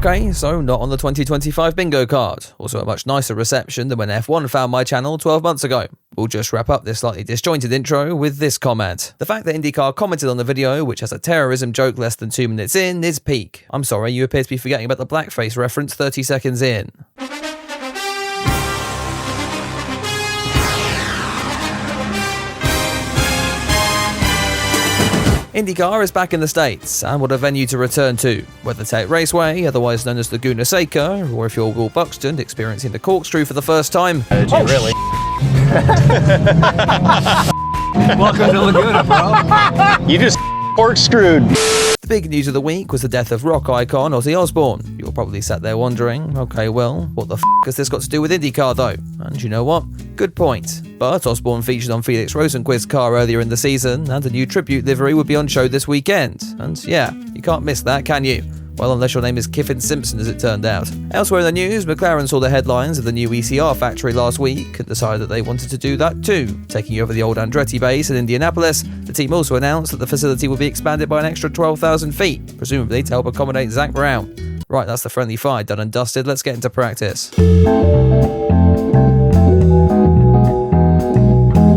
Okay, so not on the 2025 bingo card. Also a much nicer reception than when F1 found my channel 12 months ago. We'll just wrap up this slightly disjointed intro with this comment. The fact that Indycar commented on the video, which has a terrorism joke less than 2 minutes in, is peak. I'm sorry, you appear to be forgetting about the blackface reference 30 seconds in. Indycar is back in the States, and what a venue to return to. WeatherTech Raceway, otherwise known as Laguna Seca, or if you're Will Buxton, experiencing the corkscrew for the first time. Did you really? Welcome to Laguna, bro. You just corkscrewed. The big news of the week was the death of rock icon Ozzy Osbourne. You're probably sat there wondering, okay, well, what the f*** has this got to do with IndyCar though? And you know what? Good point. But Osbourne featured on Felix Rosenqvist's car earlier in the season, and a new tribute livery would be on show this weekend. And yeah, you can't miss that, can you? Well, unless your name is Kiffin Simpson, as it turned out. Elsewhere in the news, McLaren saw the headlines of the new ECR factory last week and decided that they wanted to do that too. Taking over the old Andretti base in Indianapolis, the team also announced that the facility will be expanded by an extra 12,000 feet, presumably to help accommodate Zach Brown. Right, that's the friendly fire done and dusted. Let's get into practice.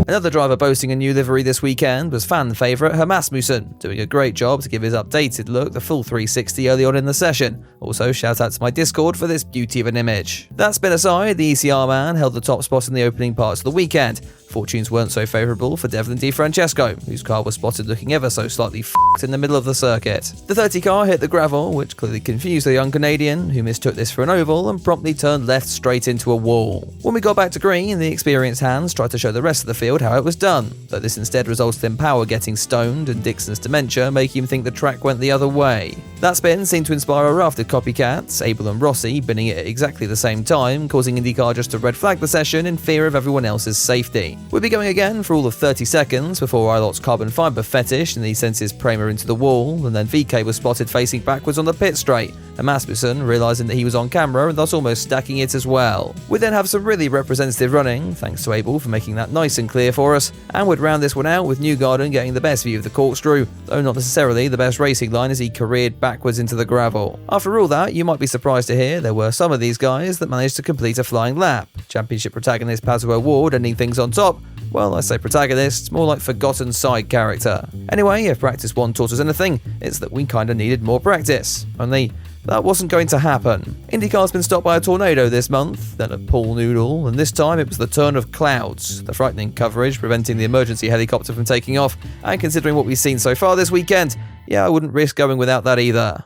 Another driver boasting a new livery this weekend was fan favourite Hermasmussen, doing a great job to give his updated look the full 360 early on in the session. Also, shout out to my Discord for this beauty of an image. That spin aside, the ECR man held the top spot in the opening parts of the weekend. Fortunes weren't so favourable for Devlin Di Francesco, whose car was spotted looking ever so slightly f***ed in the middle of the circuit. The 30 car hit the gravel, which clearly confused the young Canadian, who mistook this for an oval and promptly turned left straight into a wall. When we got back to green, the experienced hands tried to show the rest of the field how it was done, though this instead resulted in Power getting stoned and Dixon's dementia making him think the track went the other way. That spin seemed to inspire a raft of copycats, Abel and Rossi binning it at exactly the same time, causing IndyCar just to red flag the session in fear of everyone else's safety. We'll be going again for all of 30 seconds before Ilot's carbon fibre fetish and he sends his Prema into the wall, and then VK was spotted facing backwards on the pit straight, and Masmussen realising that he was on camera and thus almost stacking it as well. We then have some really representative running, thanks to Abel for making that nice and clear for us, and would round this one out with Newgarden getting the best view of the corkscrew, though not necessarily the best racing line as he careered backwards into the gravel. After all that, you might be surprised to hear there were some of these guys that managed to complete a flying lap. Championship protagonist Pazuo Ward ending things on top. Well, I say protagonist, more like forgotten side character. Anyway, if practice 1 taught us anything, it's that we kinda needed more practice. Only that wasn't going to happen. IndyCar's been stopped by a tornado this month, then a pool noodle, and this time it was the turn of clouds, the frightening coverage preventing the emergency helicopter from taking off, and considering what we've seen so far this weekend, yeah, I wouldn't risk going without that either.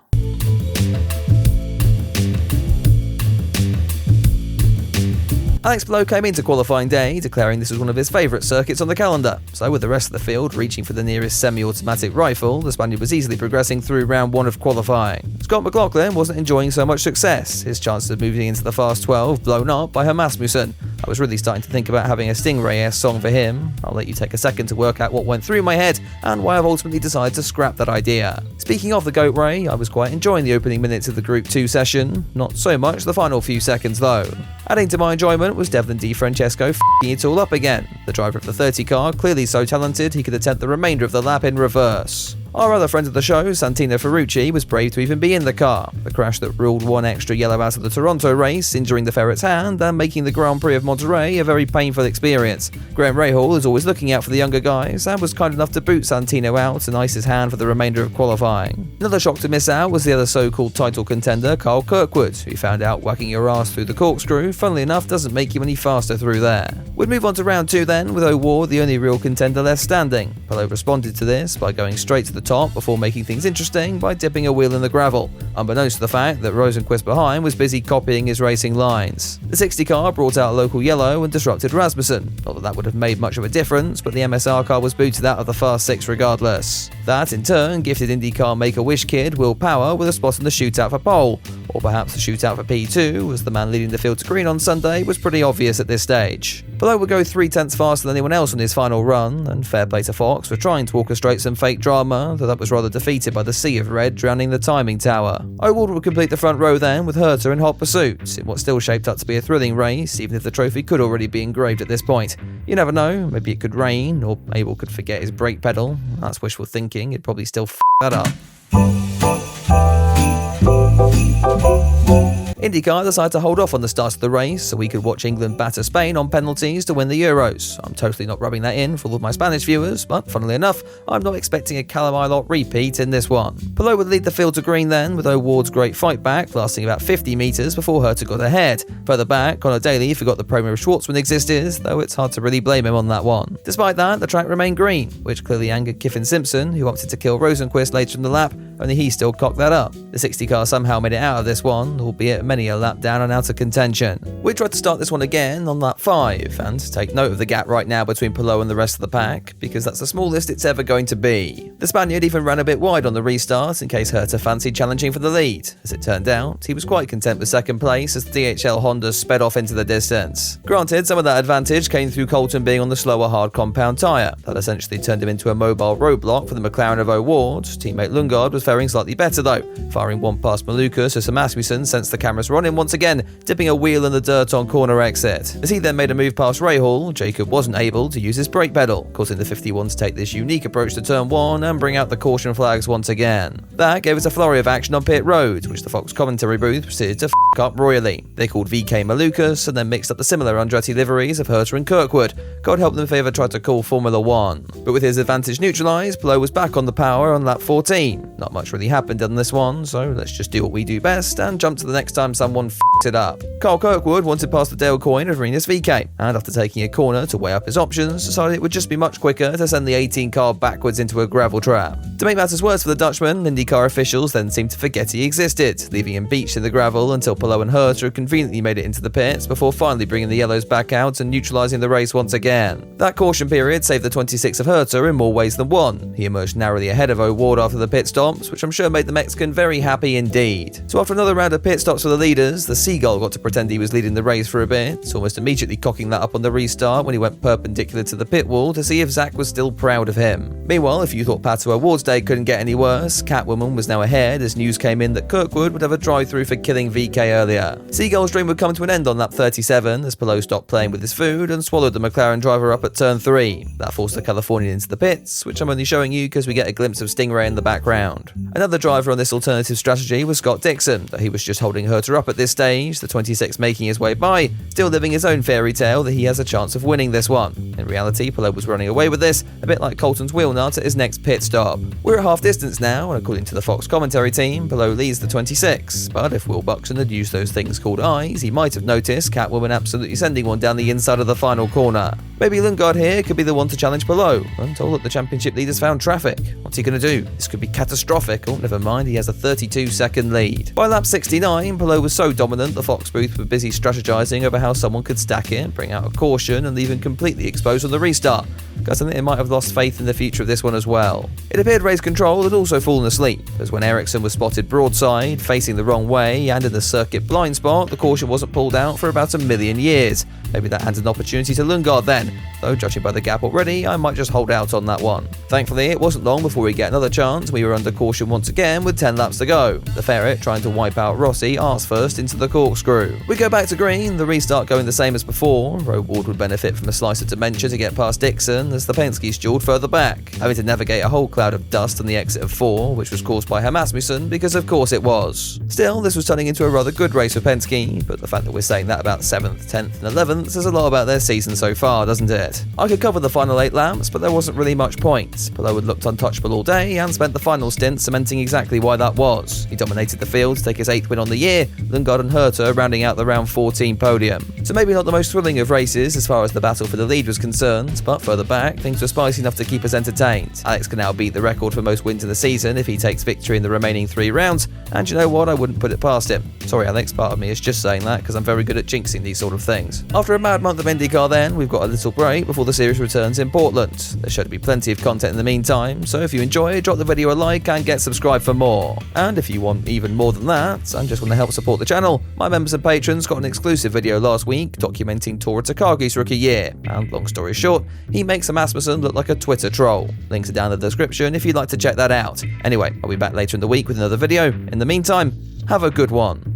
Alex Blow came into qualifying day, declaring this was one of his favourite circuits on the calendar, so with the rest of the field reaching for the nearest semi-automatic rifle, the Spaniard was easily progressing through round 1 of qualifying. Scott McLaughlin wasn't enjoying so much success, his chances of moving into the Fast 12 blown up by Hermasmussen. I was really starting to think about having a Stingray-esque song for him. I'll let you take a second to work out what went through my head and why I've ultimately decided to scrap that idea. Speaking of the Goat Ray, I was quite enjoying the opening minutes of the Group 2 session, not so much the final few seconds though. Adding to my enjoyment was Devlin Di Francesco f***ing it all up again. The driver of the 30 car, clearly so talented he could attempt the remainder of the lap in reverse. Our other friend of the show, Santino Ferrucci, was brave to even be in the car. The crash that ruled 1 extra yellow out of the Toronto race, injuring the ferret's hand and making the Grand Prix of Monterey a very painful experience. Graham Rahal is always looking out for the younger guys and was kind enough to boot Santino out and ice his hand for the remainder of qualifying. Another shock to miss out was the other so-called title contender, Carl Kirkwood, who found out whacking your ass through the corkscrew, funnily enough, doesn't make you any faster through there. We'd move on to round 2 then, with O'Ward the only real contender left standing. Pelot responded to this by going straight to the top before making things interesting by dipping a wheel in the gravel, unbeknownst to the fact that Rosenqvist behind was busy copying his racing lines. The 60 car brought out a local yellow and disrupted Rasmussen. Not that that would have made much of a difference, but the MSR car was booted out of the Fast 6 regardless. That, in turn, gifted IndyCar Make-A-Wish kid Will Power with a spot in the shootout for pole, or perhaps the shootout for P2, as the man leading the field to green on Sunday was pretty obvious at this stage. Pelot would go 3/10 faster than anyone else on his final run, and fair play to Fox for trying to orchestrate some fake drama, though that was rather defeated by the sea of red drowning the timing tower. O'Ward would complete the front row then with Herter in hot pursuit, in what still shaped up to be a thrilling race, even if the trophy could already be engraved at this point. You never know, maybe it could rain, or Abel could forget his brake pedal. That's wishful thinking, it'd probably still f*** that up. IndyCar decided to hold off on the start of the race so we could watch England batter Spain on penalties to win the Euros. I'm totally not rubbing that in for all of my Spanish viewers, but funnily enough, I'm not expecting a Callum Ilott repeat in this one. Palou would lead the field to green then, with O'Ward's great fight back lasting about 50 metres before Herta got ahead. Further back, Connor Daly forgot the promo of Schwartzman existed, though it's hard to really blame him on that one. Despite that, the track remained green, which clearly angered Kiffin Simpson, who opted to kill Rosenquist later in the lap, only he still cocked that up. The 60 car somehow made it out of this one, albeit many a lap down and out of contention. We tried to start this one again on lap 5, and take note of the gap right now between Palou and the rest of the pack, because that's the smallest it's ever going to be. The Spaniard even ran a bit wide on the restart in case Herta fancied challenging for the lead. As it turned out, he was quite content with second place as the DHL Honda sped off into the distance. Granted, some of that advantage came through Colton being on the slower hard compound tyre. That essentially turned him into a mobile roadblock for the McLaren of O'Ward. Teammate Lundgaard was faring slightly better though, firing one past Malukas as Asmussen sensed the cameras were on him once again, dipping a wheel in the dirt on corner exit. As he then made a move past Rahal, Jacob wasn't able to use his brake pedal, causing the 51 to take this unique approach to turn 1 and bring out the caution flags once again. That gave us a flurry of action on pit road, which the Fox commentary booth proceeded to f*** up royally. They called VK Malukas and then mixed up the similar Andretti liveries of Herta and Kirkwood. God help them if they ever tried to call Formula 1. But with his advantage neutralised, Palou was back on the power on lap 14. Not much really happened on this one, so let's just do what we do best and jump to the next time someone f***ed it up. Carl Kirkwood wanted past the Dale Coyne of Rinus VK, and after taking a corner to weigh up his options, decided it would just be much quicker to send the 18 car backwards into a gravel trap. To make matters worse for the Dutchman, IndyCar officials then seemed to forget he existed, leaving him beached in the gravel until Palou and Herta conveniently made it into the pits before finally bringing the yellows back out and neutralising the race once again. That caution period saved the 26 of Herta in more ways than one. He emerged narrowly ahead of O'Ward after the pit stops, which I'm sure made the Mexican very happy indeed. So after another round of pit stops for the leaders, the Seagull got to pretend he was leading the race for a bit, almost immediately cocking that up on the restart when he went perpendicular to the pit wall to see if Zach was still proud of him. Meanwhile, if you thought Pato O'Ward's day couldn't get any worse, Catwoman was now ahead as news came in that Kirkwood would have a drive-through for killing VK earlier. Seagull's dream would come to an end on lap 37 as Palou stopped playing with his food and swallowed the McLaren driver up at turn 3. That forced the Californian into the pits, which I'm only showing you because we get a glimpse of Stingray in the background. Another driver on this alternative strategy was Scott Dixon, though he was just holding Herta up at this stage, the 26 making his way by, still living his own fairy tale that he has a chance of winning this one. In reality, Palou was running away with this, a bit like Colton's wheel nut at his next pit stop. We're at half distance now, and according to the Fox commentary team, Palou leads the 26, but if Will Buxton had used those things called eyes, he might have noticed Catwoman absolutely sending one down the inside of the final corner. Maybe Lundgaard here could be the one to challenge Palou, until the championship leaders found traffic. What's he going to do? This could be catastrophic. Oh, never mind, he has a 32-second lead. By lap 69, Palou was so dominant the Fox booth were busy strategizing over how someone could stack it, bring out a caution, and leave him completely exposed on the restart. Guys, I think they might have lost faith in the future of this one as well. It appeared Race Control had also fallen asleep, as when Ericsson was spotted broadside, facing the wrong way, and in the circuit blind spot, the caution wasn't pulled out for about a million years. Maybe that handed an opportunity to Lundgaard then, though judging by the gap already, I might just hold out on that one. Thankfully, it wasn't long before we get another chance. We were under caution once again with 10 laps to go. The Ferret, trying to wipe out Rossi, arse first into the corkscrew. We go back to green, the restart going the same as before. O'Ward would benefit from a slice of dementia to get past Dixon as the Penske stalled further back, having to navigate a whole cloud of dust on the exit of 4, which was caused by Asmussen, because of course it was. Still, this was turning into a rather good race for Penske, but the fact that we're saying that about 7th, 10th and 11th says a lot about their season so far, doesn't it? I could cover the final 8 laps, but there wasn't really much point. Palou had looked untouchable all day and spent the final stint cementing exactly why that was. He dominated the field to take his 8th win on the year, Lundgaard and Herta rounding out the round 14 podium. So maybe not the most thrilling of races as far as the battle for the lead was concerned, but further back, things were spicy enough to keep us entertained. Alex can now beat the record for most wins in the season if he takes victory in the remaining 3 rounds, and you know what, I wouldn't put it past him. Sorry Alex, part of me is just saying that because I'm very good at jinxing these sort of things. After a mad month of IndyCar then, we've got a little break before the series returns in Portland. There's sure to be plenty of content in the meantime, so if you enjoy, drop the video a like and get subscribed for more. And if you want even more than that, and just want to help support the channel, my members and patrons got an exclusive video last week documenting Tora Takagi's rookie year, and long story short, he makes Asmussen look like a Twitter troll. Links are down in the description if you'd like to check that out. Anyway, I'll be back later in the week with another video. In the meantime, have a good one.